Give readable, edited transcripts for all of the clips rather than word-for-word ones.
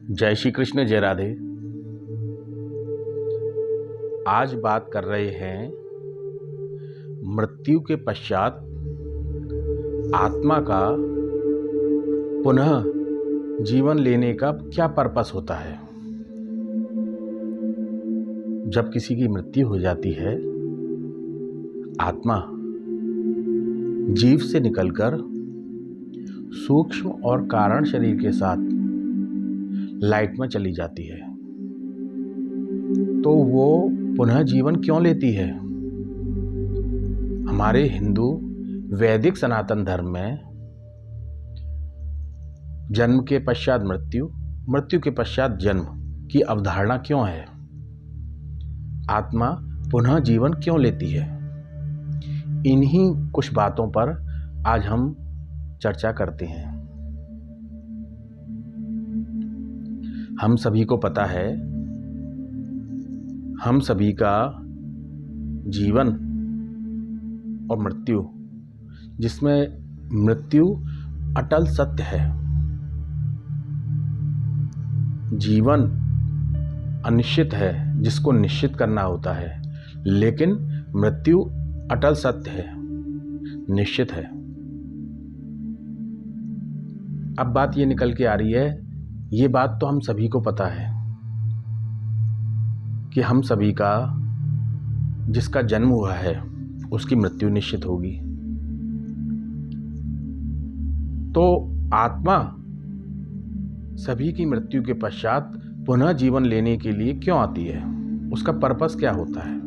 जय श्री कृष्ण, जय राधे। आज बात कर रहे हैं मृत्यु के पश्चात आत्मा का पुनः जीवन लेने का क्या पर्पस होता है। जब किसी की मृत्यु हो जाती है, आत्मा जीव से निकलकर सूक्ष्म और कारण शरीर के साथ लाइट में चली जाती है, तो वो पुनः जीवन क्यों लेती है। हमारे हिंदू वैदिक सनातन धर्म में जन्म के पश्चात मृत्यु, मृत्यु के पश्चात जन्म की अवधारणा क्यों है। आत्मा पुनः जीवन क्यों लेती है, इन्हीं कुछ बातों पर आज हम चर्चा करते हैं। हम सभी को पता है, हम सभी का जीवन और मृत्यु, जिसमें मृत्यु अटल सत्य है, जीवन अनिश्चित है जिसको निश्चित करना होता है, लेकिन मृत्यु अटल सत्य है, निश्चित है। अब बात ये निकल के आ रही है, ये बात तो हम सभी को पता है कि हम सभी का जिसका जन्म हुआ है उसकी मृत्यु निश्चित होगी। तो आत्मा सभी की मृत्यु के पश्चात पुनः जीवन लेने के लिए क्यों आती है, उसका पर्पस क्या होता है।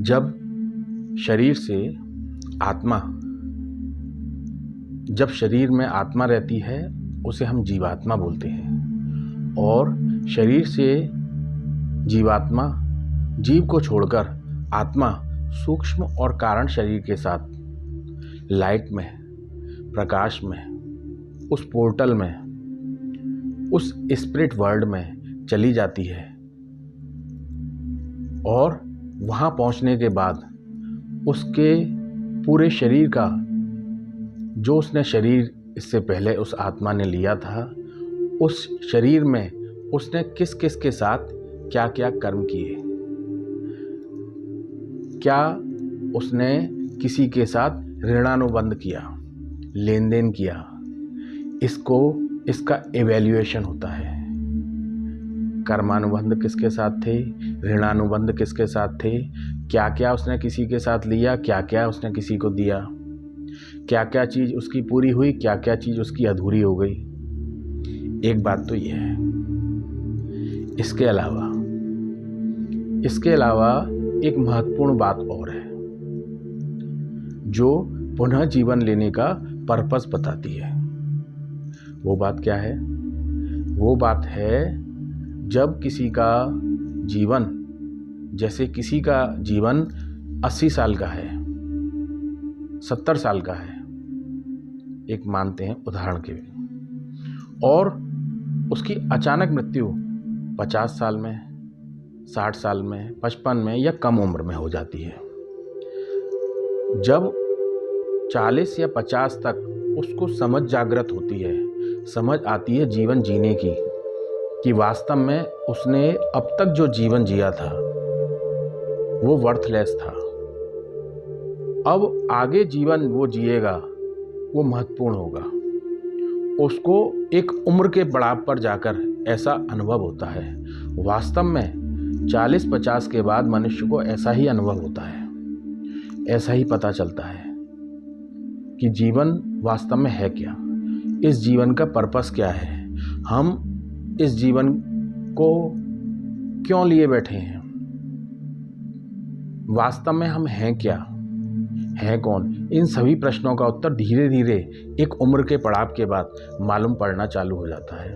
जब शरीर से आत्मा, जब शरीर में आत्मा रहती है उसे हम जीवात्मा बोलते हैं, और शरीर से जीवात्मा, जीव को छोड़कर आत्मा सूक्ष्म और कारण शरीर के साथ लाइट में, प्रकाश में, उस पोर्टल में, उस स्पिरिट वर्ल्ड में चली जाती है। और वहाँ पहुँचने के बाद उसके पूरे शरीर का, जो उसने शरीर इससे पहले उस आत्मा ने लिया था, उस शरीर में उसने किस किस के साथ क्या क्या कर्म किए, क्या उसने किसी के साथ ऋणानुबंध किया, लेन देन किया, इसका एवेल्युएशन होता है। कर्मानुबंध किसके साथ थे, ऋणानुबंध किसके साथ थे, क्या क्या उसने किसी के साथ लिया, क्या क्या उसने किसी को दिया, क्या क्या चीज़ उसकी पूरी हुई, क्या क्या चीज़ उसकी अधूरी हो गई। एक बात तो ये है। इसके अलावा एक महत्वपूर्ण बात और है जो पुनः जीवन लेने का पर्पस बताती है। वो बात क्या है? वो बात है, जब किसी का जीवन, जैसे किसी का जीवन 80 साल का है, 70 साल का है, एक मानते हैं उदाहरण के लिए, और उसकी अचानक मृत्यु 50 साल में, 60 साल में, 55 में या कम उम्र में हो जाती है। जब 40 या 50 तक उसको समझ जागृत होती है, समझ आती है जीवन जीने की, कि वास्तव में उसने अब तक जो जीवन जिया था वो वर्थलेस था, अब आगे जीवन वो जिएगा वो महत्वपूर्ण होगा। उसको एक उम्र के पड़ाव पर जाकर ऐसा अनुभव होता है। वास्तव में 40-50 के बाद मनुष्य को ऐसा ही अनुभव होता है, ऐसा ही पता चलता है कि जीवन वास्तव में है क्या, इस जीवन का पर्पस क्या है, हम इस जीवन को क्यों लिए बैठे हैं, वास्तव में हम हैं क्या, है कौन। इन सभी प्रश्नों का उत्तर धीरे धीरे एक उम्र के पड़ाव के बाद मालूम पड़ना चालू हो जाता है।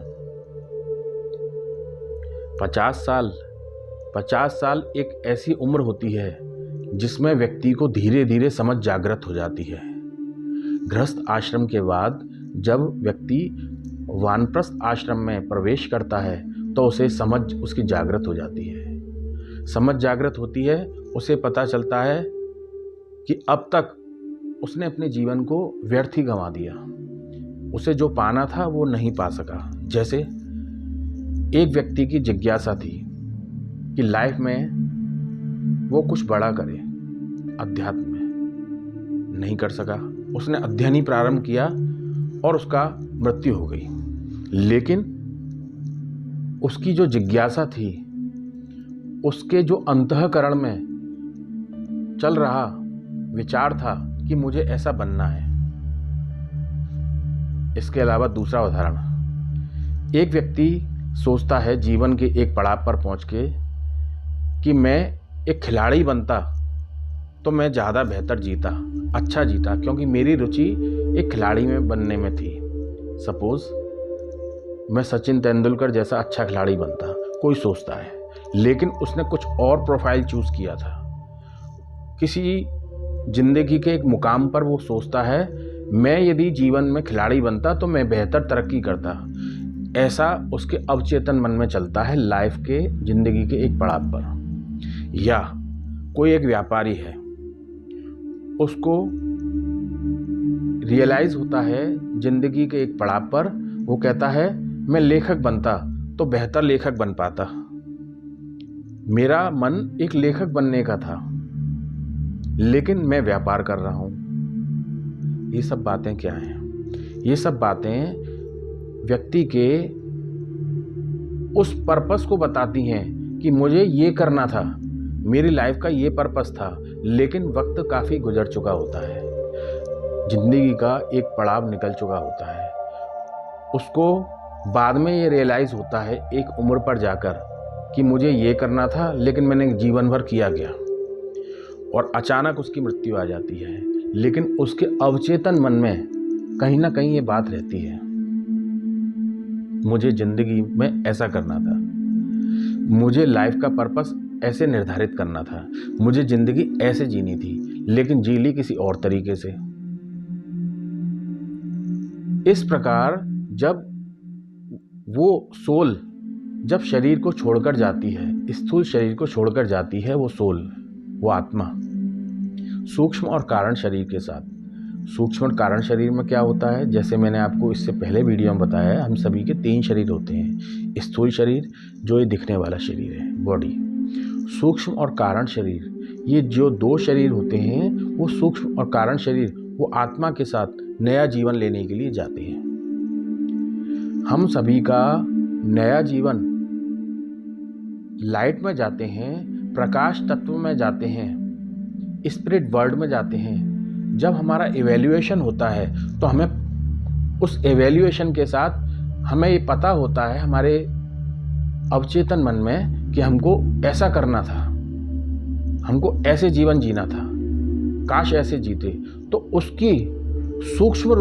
50 साल एक ऐसी उम्र होती है जिसमें व्यक्ति को धीरे धीरे समझ जागृत हो जाती है। गृहस्थ आश्रम के बाद जब व्यक्ति वानप्रस्थ आश्रम में प्रवेश करता है तो उसे समझ उसकी जागृत हो जाती है। समझ जागृत होती है, उसे पता चलता है कि अब तक उसने अपने जीवन को व्यर्थ ही गंवा दिया। उसे जो पाना था वो नहीं पा सका। जैसे एक व्यक्ति की जिज्ञासा थी कि लाइफ में वो कुछ बड़ा करे, अध्यात्म में नहीं कर सका। उसने अध्ययन ही प्रारंभ किया और उसका मृत्यु हो गई। लेकिन उसकी जो जिज्ञासा थी, उसके जो अंतःकरण में चल रहा विचार था कि मुझे ऐसा बनना है। इसके अलावा दूसरा उदाहरण, एक व्यक्ति सोचता है जीवन के एक पड़ाव पर पहुंच के कि मैं एक खिलाड़ी बनता तो मैं ज़्यादा बेहतर जीता, अच्छा जीता, क्योंकि मेरी रुचि एक खिलाड़ी में बनने में थी। सपोज मैं सचिन तेंदुलकर जैसा अच्छा खिलाड़ी बनता, कोई सोचता है। लेकिन उसने कुछ और प्रोफाइल चूज किया था। किसी जिंदगी के एक मुकाम पर वो सोचता है मैं यदि जीवन में खिलाड़ी बनता तो मैं बेहतर तरक्की करता। ऐसा उसके अवचेतन मन में चलता है लाइफ के जिंदगी के एक पड़ाव पर। या कोई एक व्यापारी है, उसको रियलाइज होता है जिंदगी के एक पड़ाव पर, वो कहता है मैं लेखक बनता तो बेहतर लेखक बन पाता। मेरा मन एक लेखक बनने का था, लेकिन मैं व्यापार कर रहा हूं। ये सब बातें क्या हैं? ये सब बातें व्यक्ति के उस पर्पस को बताती हैं कि मुझे ये करना था, मेरी लाइफ का ये पर्पस था, लेकिन वक्त काफ़ी गुजर चुका होता है, जिंदगी का एक पड़ाव निकल चुका होता है। उसको बाद में ये रियलाइज़ होता है एक उम्र पर जाकर कि मुझे ये करना था, लेकिन मैंने जीवन भर किया गया, और अचानक उसकी मृत्यु आ जाती है। लेकिन उसके अवचेतन मन में कहीं ना कहीं ये बात रहती है, मुझे जिंदगी में ऐसा करना था, मुझे लाइफ का पर्पस ऐसे निर्धारित करना था, मुझे जिंदगी ऐसे जीनी थी, लेकिन जी ली किसी और तरीके से। इस प्रकार जब वो सोल जब शरीर को छोड़कर जाती है, स्थूल शरीर को छोड़कर जाती है, वो सोल, वो आत्मा सूक्ष्म और कारण शरीर के साथ। सूक्ष्म और कारण शरीर में क्या होता है, जैसे मैंने आपको इससे पहले वीडियो में बताया है, हम सभी के 3 शरीर होते हैं। स्थूल शरीर जो ये दिखने वाला शरीर है, बॉडी। सूक्ष्म और कारण शरीर, ये जो 2 शरीर होते हैं, वो सूक्ष्म और कारण शरीर वो आत्मा के साथ नया जीवन लेने के लिए जाते हैं। हम सभी का नया जीवन लाइट में जाते हैं, प्रकाश तत्व में जाते हैं, स्पिरिट वर्ल्ड में जाते हैं। जब हमारा इवैल्यूएशन होता है तो हमें उस इवैल्यूएशन के साथ हमें ये पता होता है हमारे अवचेतन मन में कि हमको ऐसा करना था, हमको ऐसे जीवन जीना था, काश ऐसे जीते। तो उसकी सूक्ष्म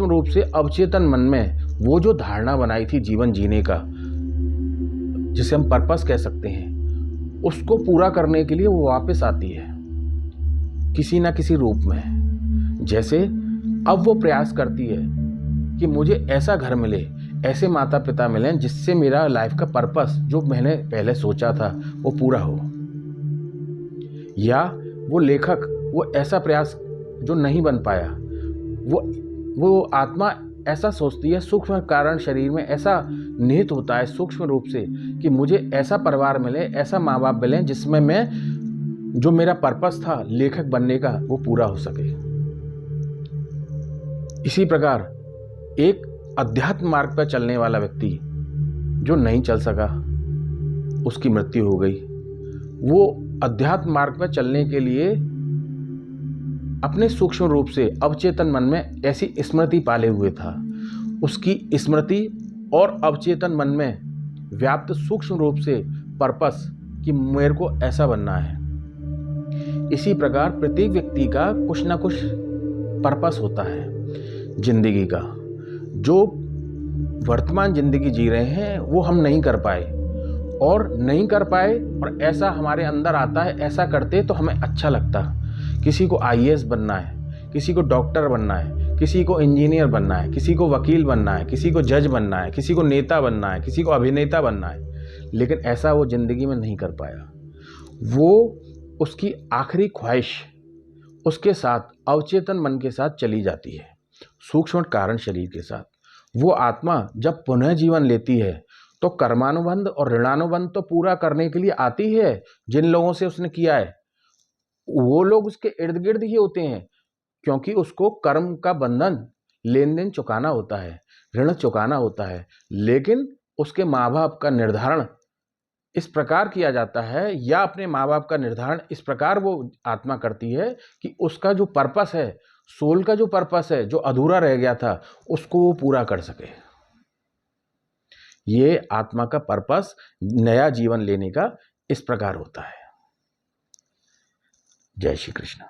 रूप से अवचेतन मन में वो जो धारणा बनाई थी जीवन जीने का, जिसे हम पर्पस कह सकते हैं, उसको पूरा करने के लिए वो वापस आती है किसी ना किसी रूप में। जैसे अब वो प्रयास करती है कि मुझे ऐसा घर मिले, ऐसे माता पिता मिलें जिससे मेरा लाइफ का पर्पस जो मैंने पहले सोचा था वो पूरा हो। या वो लेखक, वो ऐसा प्रयास जो नहीं बन पाया, वो आत्मा ऐसा सोचती है, सूक्ष्म कारण शरीर में ऐसा निहित होता है सूक्ष्म रूप से कि मुझे ऐसा परिवार मिले, ऐसा माँ बाप मिले जिसमें मैं जो मेरा पर्पस था लेखक बनने का वो पूरा हो सके। इसी प्रकार एक अध्यात्म मार्ग पर चलने वाला व्यक्ति जो नहीं चल सका, उसकी मृत्यु हो गई। वो अध्यात्म मार्ग पर चलने के लिए अपने सूक्ष्म रूप से अवचेतन मन में ऐसी स्मृति पाले हुए था। उसकी स्मृति और अवचेतन मन में व्याप्त सूक्ष्म रूप से पर्पस कि मेरे को ऐसा बनना है। इसी प्रकार प्रत्येक व्यक्ति का कुछ ना कुछ पर्पस होता है जिंदगी का, जो वर्तमान जिंदगी जी रहे हैं वो हम नहीं कर पाए और ऐसा हमारे अंदर आता है, ऐसा करते तो हमें अच्छा लगता। किसी को IAS बनना है, किसी को डॉक्टर बनना है, किसी को इंजीनियर बनना है, किसी को वकील बनना है, किसी को जज बनना है, किसी को नेता बनना है, किसी को अभिनेता बनना है, लेकिन ऐसा वो जिंदगी में नहीं कर पाया। वो उसकी आखिरी ख्वाहिश, उसके साथ अवचेतन मन के साथ चली जाती है, सूक्ष्म कारण शरीर के साथ। वो आत्मा जब पुनः जीवन लेती है तो कर्मानुबंध और ऋणानुबंध तो पूरा करने के लिए आती है। जिन लोगों से उसने किया है वो लोग उसके इर्द गिर्द ही होते हैं, क्योंकि उसको कर्म का बंधन, लेन देन चुकाना होता है, ऋण चुकाना होता है। लेकिन उसके माँ बाप का निर्धारण इस प्रकार किया जाता है, या अपने माँ बाप का निर्धारण इस प्रकार वो आत्मा करती है कि उसका जो पर्पस है, सोल का जो पर्पस है, जो अधूरा रह गया था, उसको वो पूरा कर सके। ये आत्मा का पर्पस नया जीवन लेने का इस प्रकार होता है। जय श्री कृष्ण।